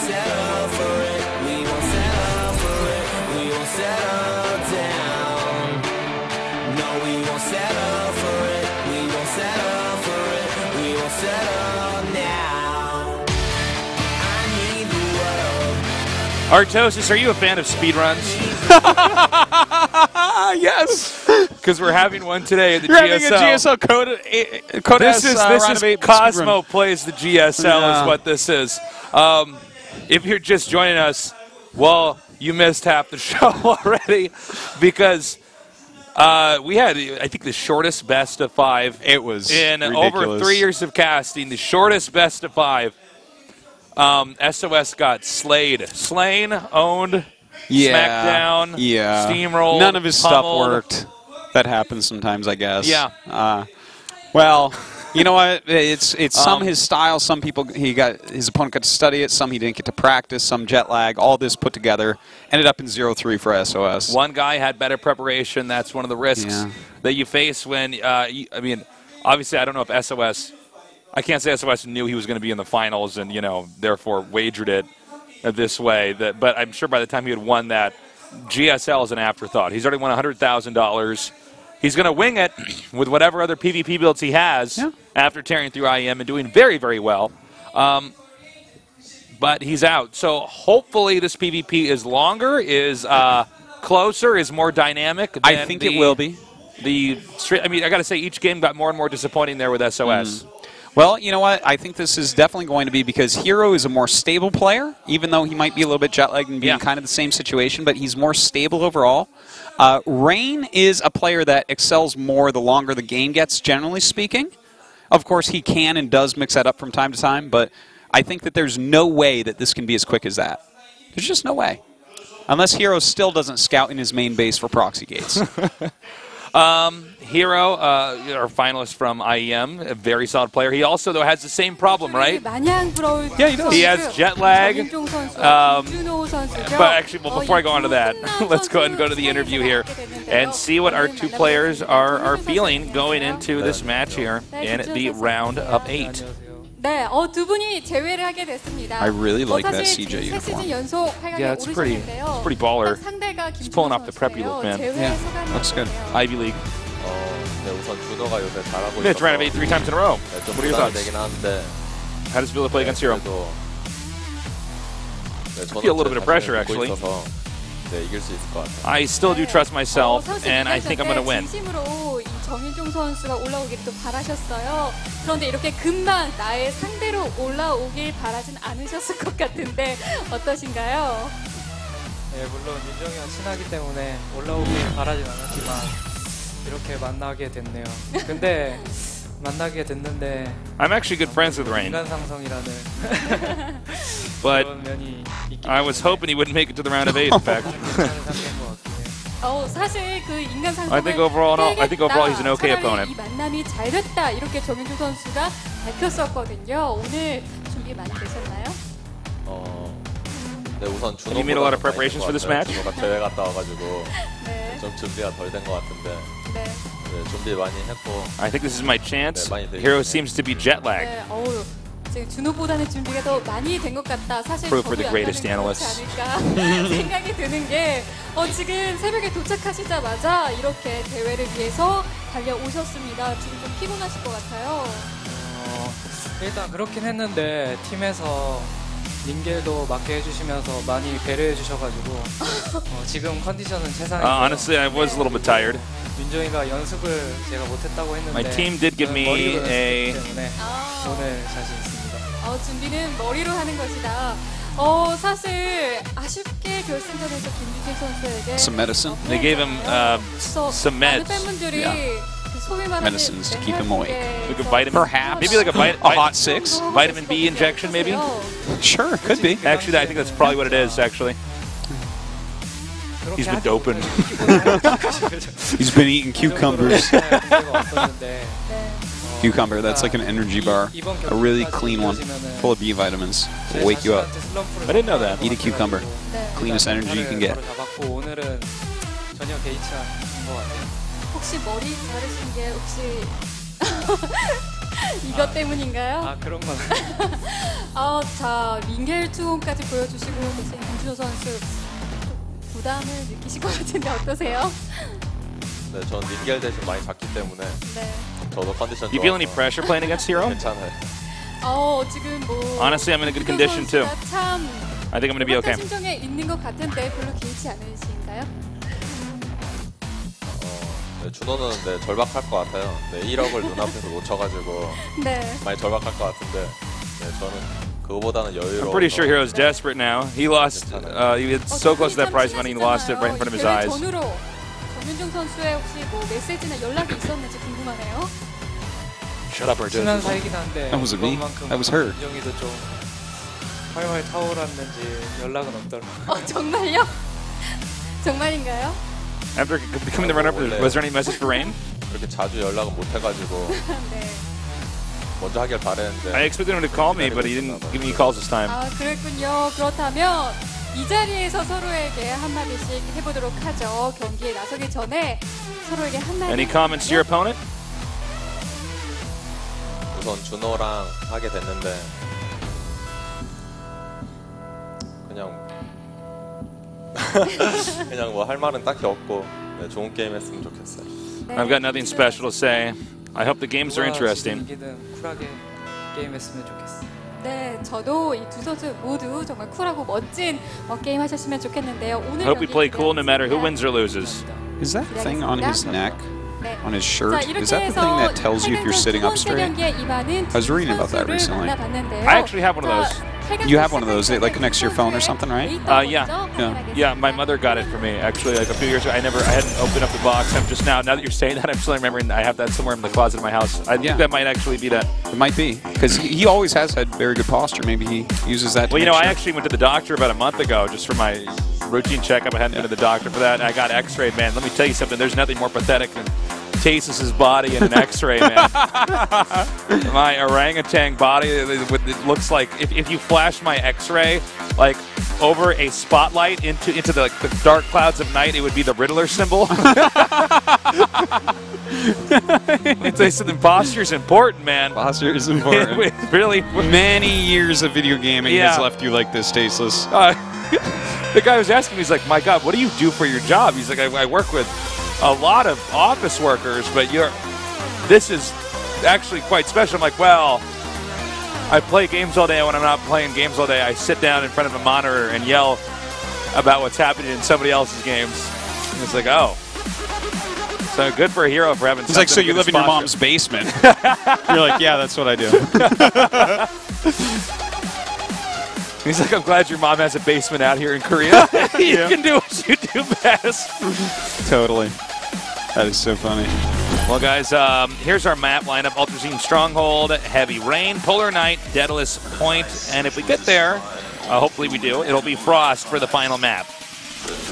settle for it. We won't settle for it. We won't settle down. No, we won't settle for it. We won't settle for it. We won't settle now. I need the world. Artosis, are you a fan of speedruns? Yes. Because we're having one today at the You're GSL. having a GSL Code S This is Cosmo Plays the GSL is what this is. If you're just joining us, well, you missed half the show already because we had, I think, the shortest best of 5. It was in ridiculous. over 3 years of casting, the shortest best of 5. SOS got slain, owned, smackdown, steamrolled. None of his pummeled. stuff worked. That happens sometimes, I guess. Yeah. Well, you know what? It's some his style. Some people his opponent got to study it. Some he didn't get to practice. Some jet lag. All this put together ended up in 0-3 for SOS. One guy had better preparation. That's one of the risks that you face when. I mean, obviously, I don't know if SOS. I can't say SOS knew he was going to be in the finals and therefore wagered it this way. But I'm sure by the time he had won that, GSL is an afterthought. He's already won $100,000. He's going to wing it with whatever other PvP builds he has after tearing through IEM and doing very, very well. But he's out. So hopefully this PvP is longer, is closer, is more dynamic. Than I think it will be. I mean, I got to say, each game got more and more disappointing there with SOS. Well, you know what? I think this is definitely going to be because Hero is a more stable player, even though he might be a little bit jet-lagged and be in kind of the same situation, but he's more stable overall. Rain is a player that excels more the longer the game gets, generally speaking. Of course, he can and does mix that up from time to time, but I think that there's no way that this can be as quick as that. There's just no way. Unless Hero still doesn't scout in his main base for proxy gates. Hero, our finalist from IEM, a very solid player. He also, though, has the same problem, right? Yeah, he does. He has jet lag. But actually, well, before I go on to that, let's go ahead and go to the interview here and see what our two players are feeling going into this match here in the round of 8. 네, 두 분이 제외를 하게 됐습니다. I really like that CJ uniform. Yeah, it's pretty baller. He's pulling off the preppy look, man. Yeah, looks good. Ivy League. 네, 우선 준호가 요새 잘하고 Mitch ran of 8 3 times in a row. 좀 What are your thoughts? 되긴 하는데, How does it feel to play against Hero? 네, Feel a little bit of pressure, 보고 actually. 있어서, 네, 이길 수 있을 것 같아요. I still do trust myself, and I think I'm going to win. 진심으로 이 정윤종 선수가 올라오기를 또 바라셨어요. 그런데 이렇게 금방 나의 상대로 올라오길 바라진 않으셨을 것 같은데 어떠신가요? 네, 물론 윤정이와 친하기 때문에 올라오길 바라진 않았지만 이렇게 만나게 됐네요. 근데 만나게 됐는데 I'm actually good friends with Rain, 인간상성이라는 but 그런 면이 있기 I was hoping he wouldn't make it to the round of 8, in fact. 괜찮은 상대인 것 같긴 해요. 사실 그 인간 상성을 I think overall he's an okay opponent. 이 만남이 잘 됐다 이렇게 정윤종 선수가 밝혔었거든요. 오늘 준비 많이 되셨나요? 네, 우선 준호. You made a lot of preparations for this match? 준호가 대회 갔다 와가지고 네. 좀 준비가 덜 된 것 같은데, 네. 네, 준비 많이 했고. I think this is my chance. 네, 많이 되긴 Hero 했네. seems to be jet lagged. 네, 지금 준호보다는 준비가 더 많이 된 것 같다. 사실 Proof for 저도 the greatest 약간은 analysts. 그렇지 않을까 생각이 드는 게 지금 새벽에 도착하시자마자 이렇게 대회를 위해서 달려오셨습니다. 지금 좀 피곤하실 것 같아요. 일단 그렇긴 했는데 팀에서 링겔도 맞게 해주시면서 많이 배려해 주셔가지고 지금 컨디션은 최상이고요. Honestly, I was a little bit tired. 윤정이가 연습을 제가 못했다고 했는데 My team did give me 머리로 a- 연습했기 때문에 오늘 자신 있습니다. 준비는 머리로 하는 것이다. 사실 아쉽게 결승전에서 김유진 선수에게 Some medicine. They gave him some 많은 meds. 팬분들이 Yeah. 그 소위 말하는 Medicines to keep him awake. Like a vitamin, Perhaps. maybe like A hot 6? vitamin B injection, maybe. Sure, could be. Actually, I think that's probably what it is. Actually, he's been doping. He's been eating cucumbers. 문제가 없었는데 Cucumber, that's like an energy bar. A really clean one, full of B vitamins. Will wake you up. I didn't know that. Eat a cucumber. Cleanest energy you can get. 잡았고 오늘은 전혀 개의치 않은 것 같아요. 혹시 머리 자르신 게 혹시 이것 때문인가요? 아 그런 건 자, 링겔 투혼까지 보여주시고 계신 김준호 선수 부담을 느끼실 것 같은데 어떠세요? 네, 전 링겔 대신 많이 작기 때문에 네. 저도 컨디션 Do you feel any pressure playing against Hero? 괜찮아요. 지금 뭐 Honestly, I'm in a good condition too. 참 I think I'm going to be okay. 심정에 있는 것 같은데 별로 길지 않으신가요? 네, 준호는 네, 절박할 것 같아요. 네, 1억을 눈앞에서 놓쳐가지고 네. 많이 절박할 것 같은데 네, 저는 그거보다는 여유로워. I'm pretty sure Hero's desperate now. He lost. He was so close to that prize money, he lost it right in front of his eyes. 전후로 정윤종 선수의 혹시 뭐 메시지나 연락이 있었는지 궁금하네요. Shut up, 친한 Artosis. 사이긴 한데 That wasn't me. 그것만큼 That was her. 민정이도 좀 활활 타오랐는지 연락은 없더라고요. 정말요? 정말인가요? After becoming the runner-up, was there any message for Rain? 그렇게 자주 연락은 못 해가지고 네. 먼저 하길 바랬는데. I expected him to call me, but he didn't give me calls this time. 그랬군요. 그렇다면 이 자리에서 서로에게 한마디씩 해보도록 하죠. 경기에 나서기 전에 서로에게 한마디. Any comments to your opponent? 우선 준호랑 하게 됐는데 그냥 뭐 할 말은 딱히 없고 네, 좋은 게임 했으면 좋겠어요. I've got nothing special to say. I hope the games are interesting. 이기든 쿨하게 게임했으면 좋겠어. 네, 저도 이 두 선수 모두 정말 쿨하고 멋진 게임 하셨으면 좋겠는데요. 오늘 I hope we play 경기 cool no matter who 기대하겠습니다. wins or loses. Is that thing on his neck? 네. On his 자, shirt? 이렇게 Is that the thing that tells you if you're sitting up straight? I was reading about that recently. I actually have one of those. You have one of those. It like connects to your phone or something, right? Yeah, my mother got it for me actually like a few years ago. I hadn't opened up the box. I'm just now that you're saying that, I'm still remembering I have that somewhere in the closet of my house. I think that might actually be that. It might be because he always has had very good posture. Maybe he uses that. To Well, you know, make I sure. actually went to the doctor about a month ago just for my routine checkup. I hadn't been to the doctor for that. And I got X-rayed, man. Let me tell you something. There's nothing more pathetic than Tasis' body in an X-ray, man. My orangutan body, it looks like if you flash my X-ray like over a spotlight into the dark clouds of night, it would be the Riddler symbol. Let me tell you something. Posture is important, man. Posture is important. It really. Many years of video gaming has left you like this, tasteless. The guy was asking me, he's like, "My God, what do you do for your job?" He's like, "I work with a lot of office workers, but this is actually quite special." I'm like, "Well, I play games all day, and when I'm not playing games all day, I sit down in front of a monitor and yell about what's happening in somebody else's games." And it's like, "Oh, so good for a hero for having." He's like, "So you live in your mom's basement?" You're like, "Yeah, that's what I do." He's like, "I'm glad your mom has a basement out here in Korea. You can do what you do best." Totally. That is so funny. Well, guys, here's our map lineup. Ultrazine Stronghold, Heavy Rain, Polar Night, Daedalus Point, and if we get there, hopefully we do, it'll be Frost for the final map.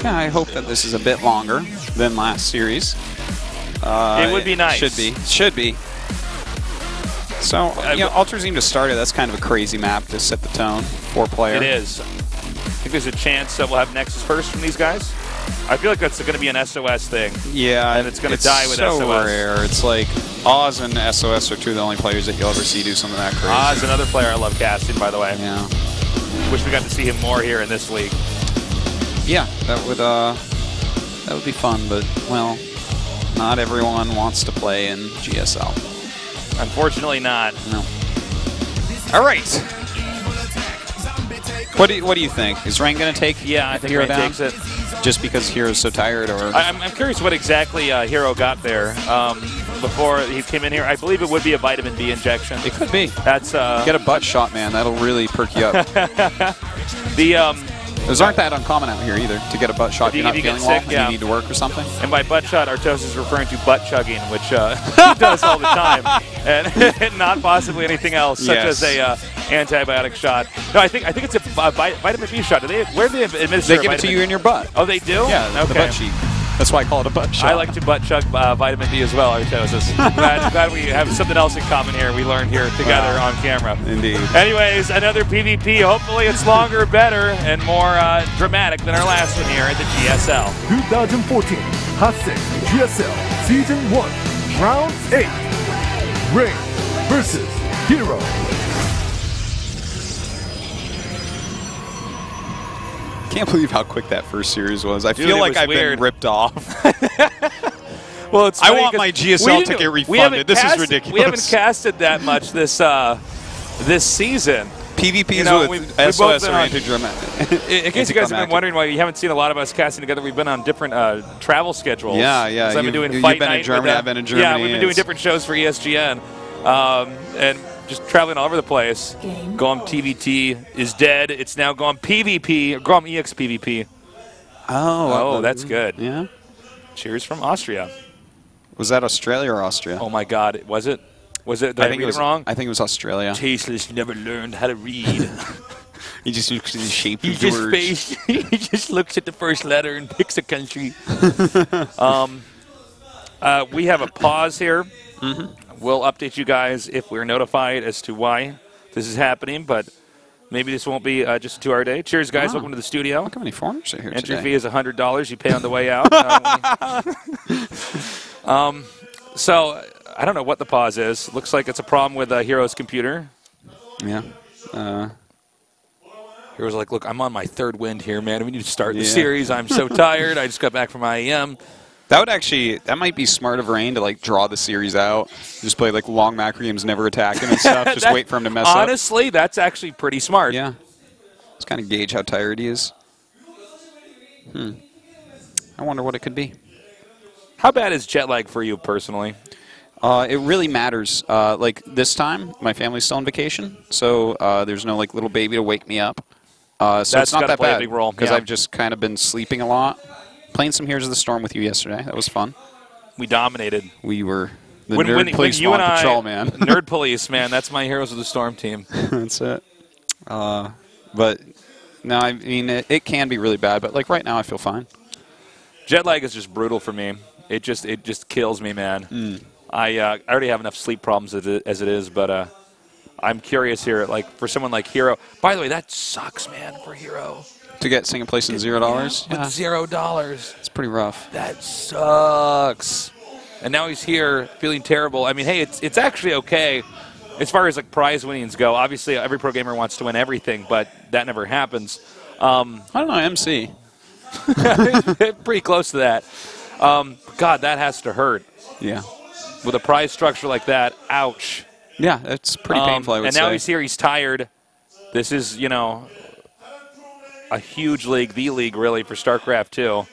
Yeah, I hope that this is a bit longer than last series. It would be nice. Should be. Should be. So, you know, Ultrazine to start it, that's kind of a crazy map to set the tone. 4-player. It is. I think there's a chance that we'll have Nexus first from these guys. I feel like that's going to be an SOS thing. Yeah, and it's going to die with so SOS. Rare. It's like Oz and SOS are two of the only players that you'll ever see do something that crazy. Oz, another player I love casting, by the way. Yeah. Wish we got to see him more here in this league. Yeah, that would be fun, but well, not everyone wants to play in GSL. Unfortunately, not. No. All right. What do you think? Is Rain going to take? Yeah, I think Hero Rain down? takes it. Just because Hero's so tired, or I'm curious what exactly Hero got there before he came in here. I believe it would be a vitamin B injection. It could be. That's get a butt shot, man. That'll really perk you up. Those aren't that uncommon out here either. To get a butt shot, if you're not you feeling get well, sick, and you need to work or something. And by butt shot, Artos is referring to butt chugging, which he does all the time, and not possibly anything else, such as a antibiotic shot. No, I think it's a vitamin B shot. Where do they administer? They give it to you in your butt. Oh, they do? Yeah, okay. the butt cheek. That's why I call it a butt shot. I like to butt chug vitamin B as well, Artosis. glad we have something else in common here. We learned here together on camera. Indeed. Anyways, another PvP. Hopefully it's longer, better, and more dramatic than our last one here at the GSL. 2014 Hotset GSL Season 1 Round 8 Rain versus Hero. Can't believe how quick that first series was. I Dude, feel it like was I've weird. been ripped off. Well, it's I funny want 'cause my GSL we didn't- ticket we refunded. haven't This is cast- ridiculous. We haven't casted that much this season. PvPs You know, with we've both SOS been or on- anti-dramatic. In case you guys have been wondering why you haven't seen a lot of us casting together, we've been on different travel schedules. Yeah. 'Cause I've been doing You've Fight been in Night Germany, with, I've been in Germany. Yeah, we've been doing It's- different shows for ESGN, and just traveling all over the place. GOMTV is dead. It's now GOM PvP, or GOM EX PvP. Oh, that's good. Yeah. Cheers from Austria. Was that Australia or Austria? Oh my God, was it? Was it? Did I think read it was wrong? I think it was Australia. Tasteless never learned how to read. He just looks at the shape He of the just words. he just looks at the first letter and picks a country. We have a pause here. We'll update you guys if we're notified as to why this is happening, but maybe this won't be just a 2-hour day. Cheers, guys. Wow. Welcome to the studio. Look how many foreigners are here Entry today. fee is $100. You pay on the way out. So I don't know what the pause is. Looks like it's a problem with Hero's computer. Yeah. Hero's like, look, I'm on my third wind here, man. We need to start the Yeah. series. I'm so tired. I just got back from IEM. That might be smart of Rain to like draw the series out. Just play like long macro games, never attack him and stuff. Just wait for him to mess up. Honestly, that's actually pretty smart. Yeah. Just kind of gauge how tired he is. I wonder what it could be. How bad is jet lag for you personally? It really matters. Like this time, my family's still on vacation, so there's no like little baby to wake me up. So That's it's not gotta that play a bad big role, because yeah. I've just kind of been sleeping a lot. Playing some Heroes of the Storm with you yesterday. That was fun. We dominated. We were the When nerd police you and on I, patrol, man. Nerd police, man. That's my Heroes of the Storm team. That's it. But no, I mean it can be really bad. But like right now, I feel fine. Jet lag is just brutal for me. It just kills me, man. I already have enough sleep problems as it is, but I'm curious here. Like for someone like Hero. By the way, that sucks, man. For Hero To get second place in $0. with $0. It's pretty rough. That sucks. And now he's here feeling terrible. I mean, hey, it's actually okay as far as like prize winnings go. Obviously, every pro gamer wants to win everything, but that never happens. I don't know, MC. Pretty close to that. God, that has to hurt. Yeah. With a prize structure like that, ouch. Yeah, it's pretty painful, I would and say. now he's here, he's tired. This is, a huge league, the league really for StarCraft II.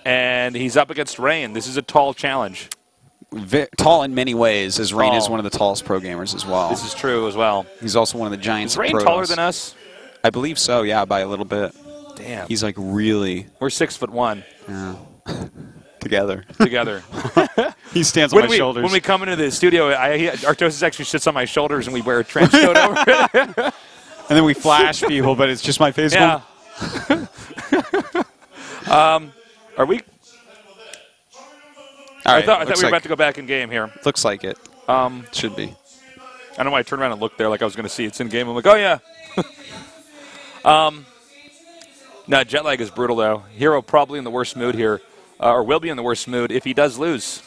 And he's up against Rain. This is a tall challenge. Tall in many ways, as Rain is Tall. one of the tallest pro gamers as well. This is true as well. He's also one of the giants Is of Rain pros. taller than us? I believe so, yeah, by a little bit. Damn. He's like really... We're 6'1". Yeah. Together. Together. He stands on my shoulders. When we come into the studio, Artosis actually sits on my shoulders and we wear a trench coat over it. And then we flash people, but it's just my face. Yeah. Are we? All right, I thought we looks were like- about to go back in game here. Looks like it. Should be. I don't know why I turned around and looked there like I was going to see it's in game. I'm like, oh yeah. No, jet lag is brutal though. Hero probably in the worst mood here, or will be in the worst mood if he does lose.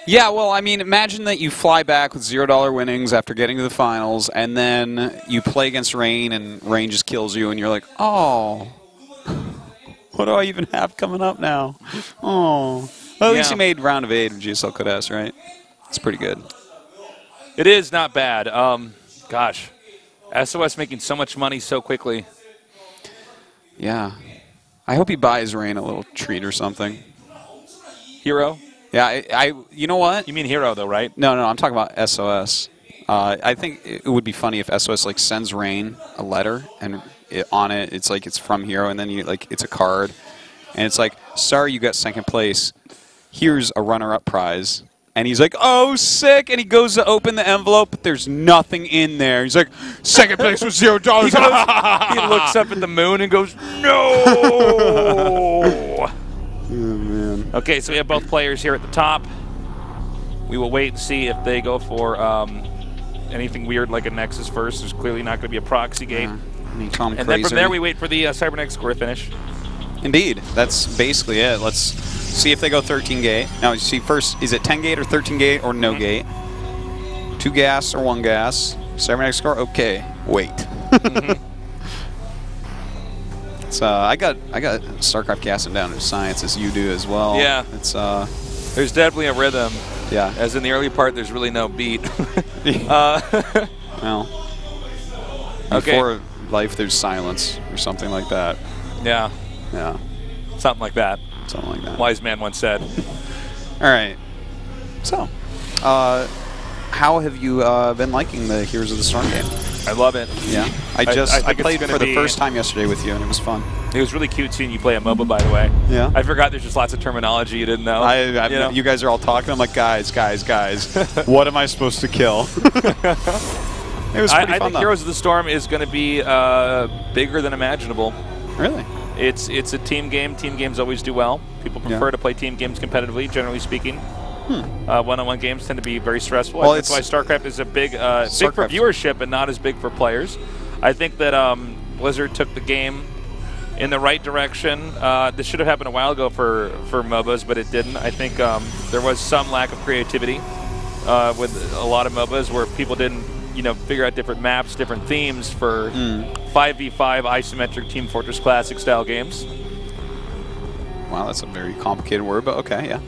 Yeah, well, I mean, imagine that you fly back with $0 winnings after getting to the finals, and then you play against Rain, and Rain just kills you, and you're like, oh, what do I even have coming up now? Oh. Well, at least Yeah. you made round of 8 of GSL Code S, right? It's pretty good. It is not bad. Gosh, SOS making so much money so quickly. Yeah. I hope he buys Rain a little treat or something. Hero? Yeah, you know what? You mean Hero though, right? No, I'm talking about SOS. I think it would be funny if SOS like sends Rain a letter, and on it it's like it's from Hero, and then it's a card, and it's like, sorry you got second place. Here's a runner-up prize. And he's like, oh, sick. And he goes to open the envelope, but there's nothing in there. He's like, second place with $0. He looks up at the moon and goes, no! Oh, man. Okay, so we have both players here at the top. We will wait and see if they go for anything weird like a Nexus first. There's clearly not going to be a proxy gate. And then from there we wait for the Cybernetics score to finish. Indeed. That's basically it. Let's See if they go 13 gate. Now, you see first, is it 10 gate or 13 gate or no gate? 2 gas or 1 gas. Cybernetic score? Okay. Wait. So I got StarCraft gassing down to science as you do as well. Yeah. It's there's definitely a rhythm. yeah. As in the early part, there's really no beat. Well, Okay. before life, there's silence or something like that. Yeah, Yeah, something like that. something like that. Wise man once said. All right. So, how have you been liking the Heroes of the Storm game? I love it. Yeah, I think played it's for gonna the first time yesterday with you, and it was fun. It was really cute seeing you play a MOBA, by the way. Yeah. I forgot there's just lots of terminology you didn't know. You guys are all talking. I'm like, guys, what am I supposed to kill? It was pretty I fun, think though. Heroes of the Storm is going to be bigger than imaginable. Really? It's a team game. Team games always do well. People prefer to play team games competitively, generally speaking. One-on-one games tend to be very stressful. Well, That's why StarCraft is a big for viewership and not as big for players. I think that Blizzard took the game in the right direction. This should have happened a while ago for MOBAs, but it didn't. I think there was some lack of creativity with a lot of MOBAs where people didn't figure out different maps, different themes for 5v5 isometric Team Fortress Classic style games. Wow, that's a very complicated word, but okay, yeah.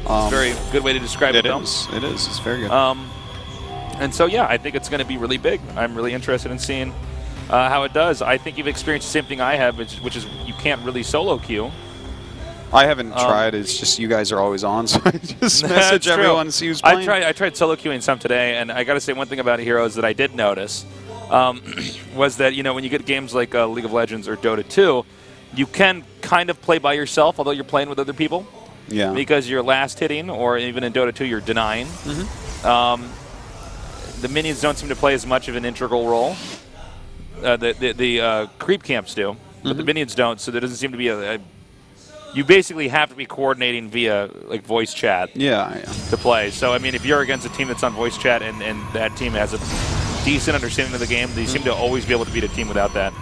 It's a very good way to describe it. It is. It is. It's very good. And so, yeah, I think it's going to be really big. I'm really interested in seeing how it does. I think you've experienced the same thing I have, which is you can't really solo queue. I haven't tried. It's just you guys are always on, so I just message everyone and see who's playing. I tried solo queuing some today, and I got to say one thing about Heroes that I did notice was that when you get games like League of Legends or Dota 2, you can kind of play by yourself, although you're playing with other people. Yeah. Because you're last hitting, or even in Dota 2, you're denying. The minions don't seem to play as much of an integral role. The creep camps do, but the minions don't. So there doesn't seem to be you basically have to be coordinating via voice chat. To play. So I mean, if you're against a team that's on voice chat and that team has a decent understanding of the game, they seem to always be able to beat a team without that.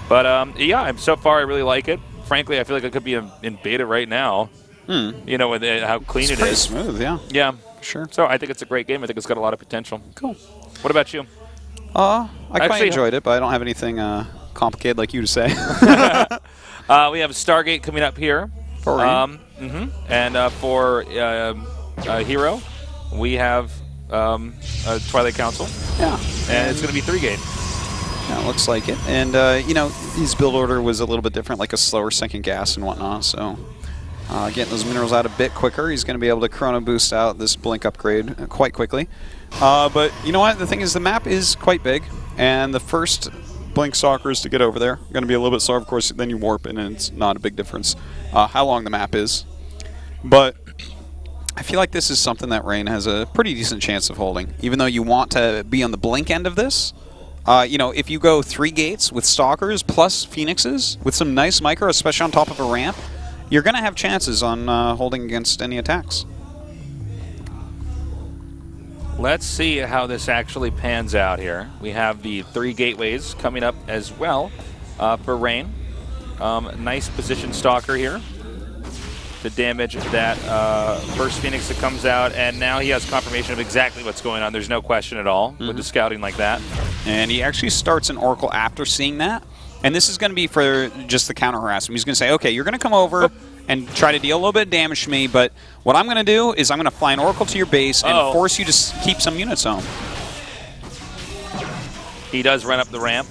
But yeah, so far I really like it. Frankly, I feel like it could be in beta right now. With how clean it pretty is. Smooth, yeah. Yeah. Sure. So I think it's a great game. I think it's got a lot of potential. Cool. What about you? I quite enjoyed it, but I don't have anything complicated like you to say. We have Stargate coming up here. For And for Hero, we have Twilight Council. Yeah. And it's going to be 3-gate. Yeah, it looks like it. And, his build order was a little bit different, like a slower second gas and whatnot, so getting those minerals out a bit quicker. He's going to be able to chrono boost out this blink upgrade quite quickly. But you know what? The thing is, the map is quite big, and the first blink stalkers to get over there are going to be a little bit slower. Of course, then you warp, and it's not a big difference how long the map is. But I feel like this is something that Rain has a pretty decent chance of holding, even though you want to be on the blink end of this. If you go 3 gates with Stalkers plus Phoenixes with some nice micro, especially on top of a ramp, you're going to have chances on holding against any attacks. Let's see how this actually pans out here. We have the 3 gateways coming up as well for Rain. Nice position Stalker here to damage that first Phoenix that comes out, and now he has confirmation of exactly what's going on. There's no question at all with the scouting like that. And he actually starts an Oracle after seeing that. And this is going to be for just the counter harassment. He's going to say, okay, you're going to come over and try to deal a little bit of damage to me, but what I'm going to do is I'm going to fly an Oracle to your base and force you to keep some units home. He does run up the ramp.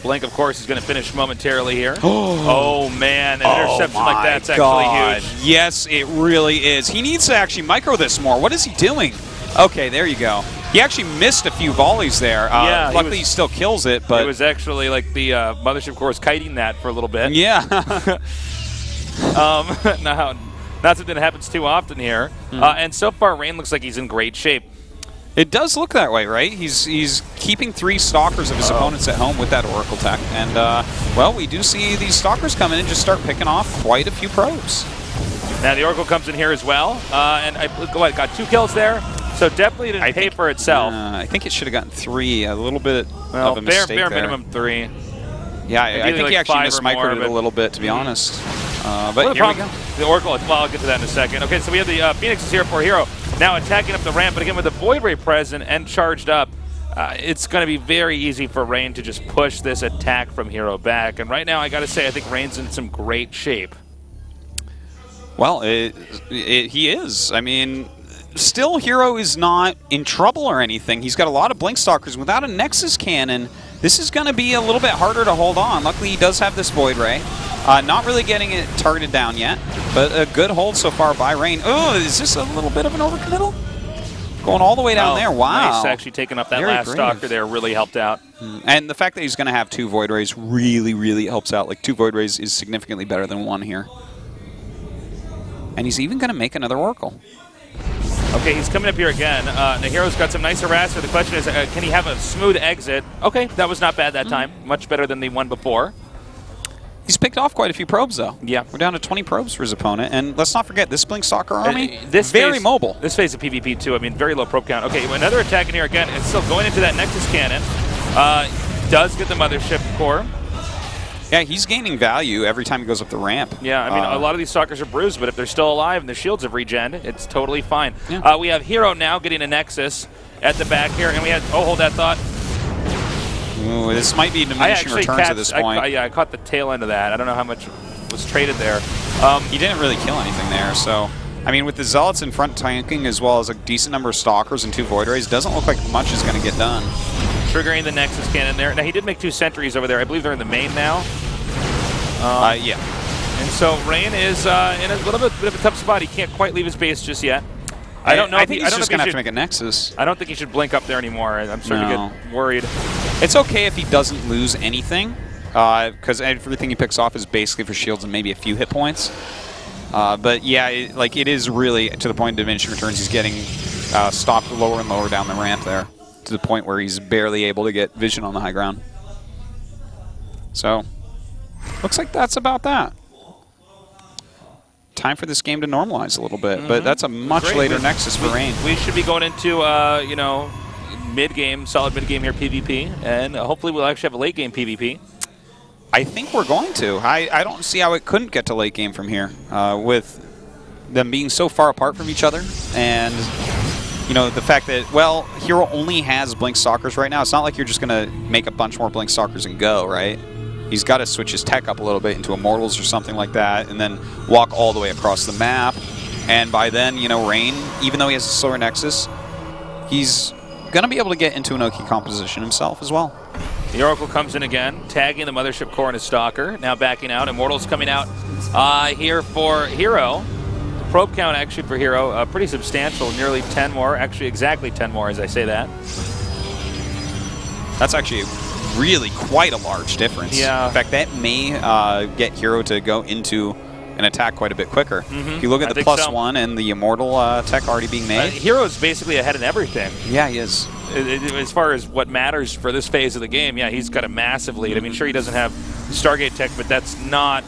Blink, of course, is going to finish momentarily here. Oh, man. An interception like that's actually huge. Yes, it really is. He needs to actually micro this more. What is he doing? Okay, there you go. He actually missed a few volleys there. Yeah, luckily, he still kills it. But it was actually like the Mothership Core was kiting that for a little bit. Yeah. Now, not something that happens too often here. And so far, Rain looks like he's in great shape. It does look that way, right? He's keeping 3 Stalkers of his opponents at home with that Oracle tech. And, well, we do see these Stalkers come in and just start picking off quite a few probes. Now, the Oracle comes in here as well. And I got 2 kills there. So definitely didn't pay for itself. I think it should have gotten 3. A little bit of a mistake bare there. minimum 3. Yeah, I think he actually mismicroed it a little bit, to be honest. But here we go. The Oracle, well, I'll get to that in a second. Okay, so we have the Phoenix is here for Hero. Now attacking up the ramp, but again with the Void Ray present and charged up, it's going to be very easy for Rain to just push this attack from Hero back. And right now, I got to say, I think Rain's in some great shape. Well, he is. I mean, still Hero is not in trouble or anything. He's got a lot of Blink Stalkers. Without a Nexus Cannon, this is going to be a little bit harder to hold on. Luckily, he does have this Void Ray. Not really getting it targeted down yet, but a good hold so far by Rain. Oh, is this a little bit of an overcommittal? Going all the way down there. Wow. Nice, actually taking up that Very last brave. Stalker there really helped out. And the fact that he's going to have 2 Void Rays really, really helps out. Like, 2 Void Rays is significantly better than 1 here. And he's even going to make another Oracle. Okay, he's coming up here again. Nahiro's got some nice harasser. The question is, can he have a smooth exit? Okay, that was not bad that time. Much better than the one before. He's picked off quite a few probes, though. Yeah. We're down to 20 probes for his opponent. And let's not forget, this Blink Stalker army, this very phase, mobile. This phase of PvP, too. I mean, very low probe count. Okay, another attack in here again. It's still going into that Nexus Cannon. Does get the Mothership Core. Yeah, he's gaining value every time he goes up the ramp. Yeah, I mean, a lot of these Stalkers are bruised, but if they're still alive and their shields have regen, it's totally fine. Yeah. We have Hero now getting a Nexus at the back here, and we had, oh, hold that thought. Ooh, this might be diminishing returns at this point. I caught the tail end of that. I don't know how much was traded there. He didn't really kill anything there, so... I mean, with the Zealots in front tanking as well as a decent number of Stalkers and 2 Void Rays, doesn't look like much is going to get done. Triggering the Nexus Cannon there. Now, he did make 2 sentries over there. I believe they're in the main now. Yeah. And so Rain is in a little bit of a tough spot. He can't quite leave his base just yet. I don't know. I think he's just going to have to make a Nexus. I don't think he should blink up there anymore. I'm starting to get worried. It's okay if he doesn't lose anything, because everything he picks off is basically for shields and maybe a few hit points. But yeah, it is really to the point of diminishing returns. He's getting stopped lower and lower down the ramp there, to the point where he's barely able to get vision on the high ground. So, looks like that's about that. Time for this game to normalize a little bit, but that's a much later Nexus for Rain. We should be going into, you know, mid-game, solid mid-game here PvP, and hopefully we'll actually have a late-game PvP. I think we're going to. I don't see how it couldn't get to late game from here, with them being so far apart from each other, and you know the fact that, well, Hero only has Blink Stalkers right now. It's not like you're just going to make a bunch more Blink Stalkers and go, right? He's got to switch his tech up a little bit into Immortals or something like that, and then walk all the way across the map. And by then, you know, Rain, even though he has a slower Nexus, he's going to be able to get into an Oki composition himself as well. The Oracle comes in again, tagging the Mothership Core and his Stalker. Now backing out. Immortals coming out here for Hero. The probe count actually for Hero, pretty substantial, nearly 10 more. Actually, exactly 10 more as I say that. That's actually really quite a large difference. Yeah. In fact, that may get Hero to go into an attack quite a bit quicker. If you look at the +1 and the Immortal tech already being made. Hero's basically ahead in everything. Yeah, he is. As far as what matters for this phase of the game, yeah, he's got a massive lead. I mean, sure, he doesn't have Stargate tech, but that's not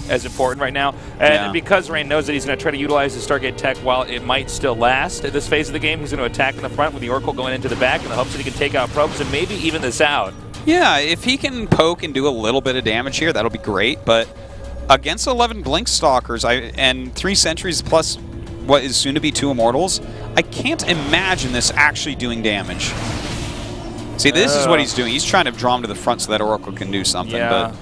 as important right now. And because Rain knows that he's going to try to utilize the Stargate tech while it might still last at this phase of the game, he's going to attack in the front with the Oracle going into the back in the hopes that he can take out probes and maybe even this out. Yeah, if he can poke and do a little bit of damage here, that'll be great. But against 11 Blink Stalkers and 3 sentries plus what is soon to be 2 Immortals, I can't imagine this actually doing damage. See, this is what he's doing. He's trying to draw him to the front so that Oracle can do something. Yeah.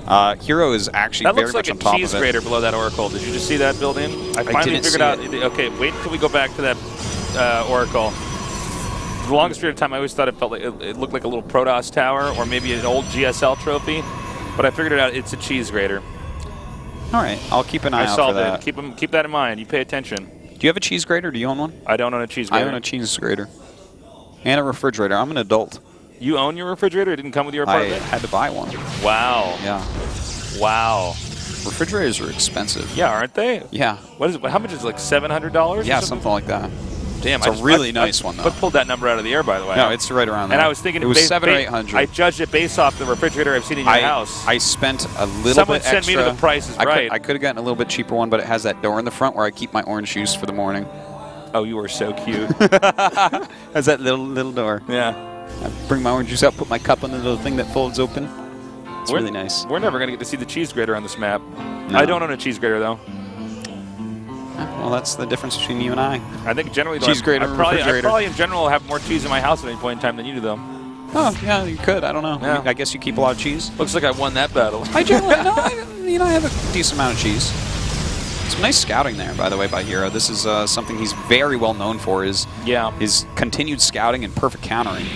But Hero is actually very much on top of it. That looks like a cheese grater below that Oracle. Did you just see that building? I finally figured out. Okay, wait until we go back to that Oracle. For the longest period of time, I always thought it looked like a little Protoss tower or maybe an old GSL trophy. But I figured it out. It's a cheese grater. All right, I'll keep an eye out for that. Keep that in mind. You pay attention. Do you have a cheese grater? Do you own one? I don't own a cheese grater. I own a cheese grater. And a refrigerator. I'm an adult. You own your refrigerator? It didn't come with your apartment? I had to buy one. Wow. Yeah. Wow. Refrigerators are expensive. Yeah, aren't they? Yeah. What is it? How much is it? Like $700? Yeah, something like that. Damn, it's a really nice one, though. But pulled that number out of the air, by the way. No, it's right around there. And I was thinking it was $700 or $800. I judged it based off the refrigerator I've seen in your house. I spent a little Someone bit extra. sent me to the prices right. I could have gotten a little bit cheaper one, but it has that door in the front where I keep my orange juice for the morning. Oh, you are so cute. Has that little door. Yeah. I bring my orange juice out, put my cup on the little thing that folds open. It's really nice. We're never going to get to see the cheese grater on this map. No. I don't own a cheese grater, though. Well, that's the difference between you and I. I think generally, though, Cheese grater I and probably refrigerator. in general have more cheese in my house at any point in time than you do, though. Oh, yeah, you could. I don't know. Yeah. I guess you keep a lot of cheese. Looks like I won that battle. I generally, no, I have a decent amount of cheese. Some nice scouting there, by the way, by Hero. This is something he's very well known for, is his continued scouting and perfect countering.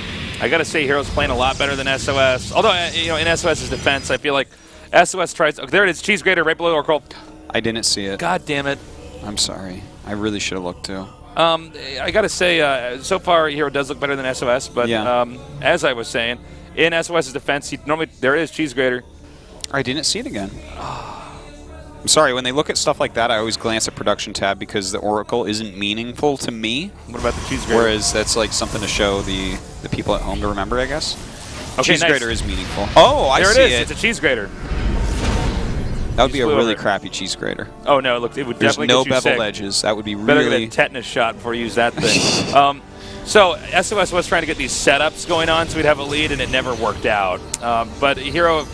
I got to say, Hero's playing a lot better than SOS. Although, in SOS's defense, I feel like SOS tries... Oh, there it is, cheese grater right below Oracle. I didn't see it. God damn it. I'm sorry. I really should have looked, too. I got to say, so far, Hero does look better than SOS, but as I was saying, in SOS's defense, there it is, cheese grater. I didn't see it again. I'm sorry, when they look at stuff like that, I always glance at production tab because the Oracle isn't meaningful to me. What about the cheese grater? Whereas that's like something to show the people at home to remember, I guess. Okay, cheese nice. grater is meaningful. Oh, I see it. There it is. It's a cheese grater. That would be a really crappy cheese grater. Oh, no, look, it would definitely get you sick. There's no beveled edges. That would be Better really... get a tetanus shot before you use that thing. So SOS was trying to get these setups going on so we'd have a lead, and it never worked out. But Hero,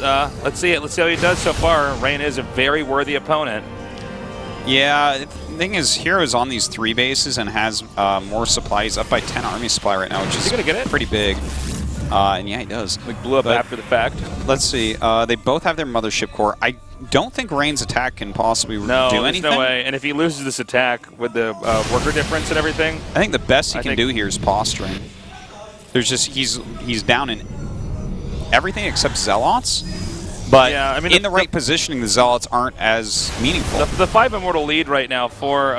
let's see it. Let's see how he does so far. Rain is a very worthy opponent. Yeah, the thing is, Hero is on these 3 bases and has more supply. He's up by 10 army supply right now, which is gonna get it? pretty big. And yeah, he does. We blew up after the fact. Let's see. They both have their mothership core. I don't think Rain's attack can possibly do anything. No way. And if he loses this attack with the worker difference and everything, I think the best he can do here is posturing. There's just he's down in everything except Zealots. But yeah, I mean, in the right positioning, the Zealots aren't as meaningful. The 5 Immortal lead right now for,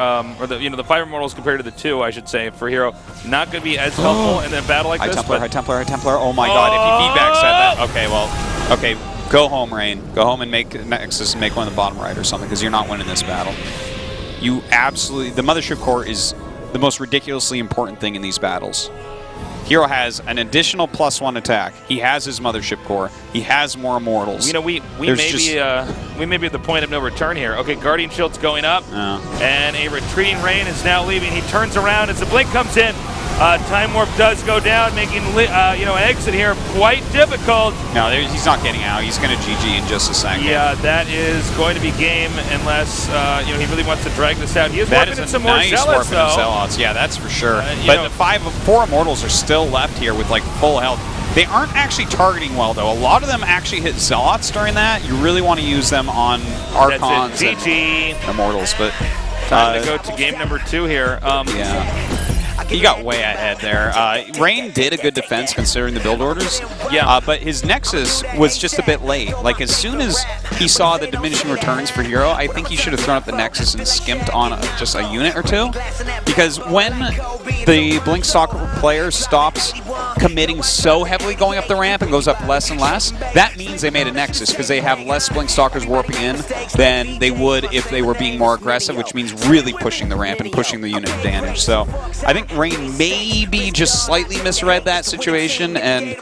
the 5 Immortals compared to the 2, I should say, for Hero, not going to be as helpful in a battle like this. High Templar. Oh my God! If he feedbacks that, okay, well, okay, go home, Rain. Go home and make Nexus and make one in the bottom right or something, because you're not winning this battle. You absolutely, the Mothership Core is the most ridiculously important thing in these battles. Hero has an additional +1 attack. He has his Mothership Core. He has more Immortals. You know, we may be at the point of no return here. Okay, Guardian Shield's going up, and a retreating Rain is now leaving. He turns around as the blink comes in. Time Warp does go down, making exit here quite difficult. No, he's not getting out. He's going to GG in just a second. Yeah, that is going to be game unless he really wants to drag this out. He is warping in some more Zealots, though. Zealots. Yeah, that's for sure. But the 4 Immortals are still left here with like full health. They aren't actually targeting well, though. A lot of them actually hit Zealots during that. You really want to use them on Archons and Immortals. But time to go to game number 2 here. Yeah. He got way ahead there. Rain did a good defense considering the build orders. Yeah. But his Nexus was just a bit late. Like, as soon as he saw the diminishing returns for Hero, I think he should have thrown up the Nexus and skimped on just a unit or 2. Because when the Blink Stalker player stops committing so heavily going up the ramp and goes up less and less, that means they made a Nexus because they have less Blink Stalkers warping in than they would if they were being more aggressive, which means really pushing the ramp and pushing the unit advantage. So I think Rain maybe just slightly misread that situation, and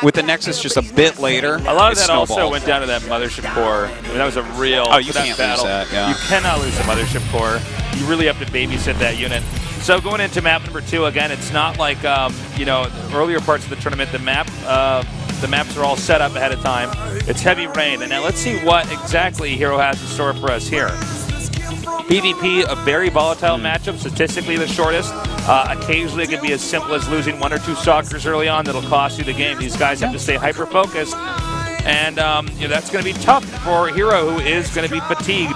with the Nexus just a bit later, a lot of that also went down to that Mothership Core. I mean, that was a real you can't battle. Lose that, yeah. You cannot lose the Mothership Core. You really have to babysit that unit. So going into map number 2, again, it's not like earlier parts of the tournament. The maps are all set up ahead of time. It's heavy rain, and now let's see what exactly Hero has in store for us here. PvP, a very volatile matchup, statistically the shortest. Occasionally it can be as simple as losing 1 or 2 stalkers early on that'll cost you the game. These guys have to stay hyper-focused, and that's going to be tough for Hero, who is going to be fatigued,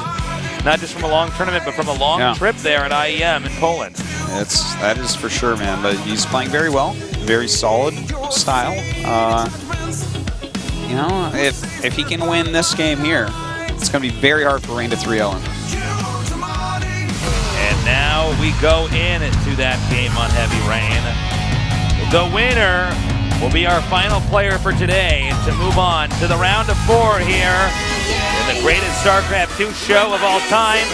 not just from a long tournament, but from a long trip there at IEM in Poland. That is for sure, man, but he's playing very well, very solid style. If he can win this game here, it's going to be very hard for Rain to 3-0 him. And now we go into that game on Heavy Rain. The winner will be our final player for today to move on to the round of 4 here in the greatest StarCraft II show of all time.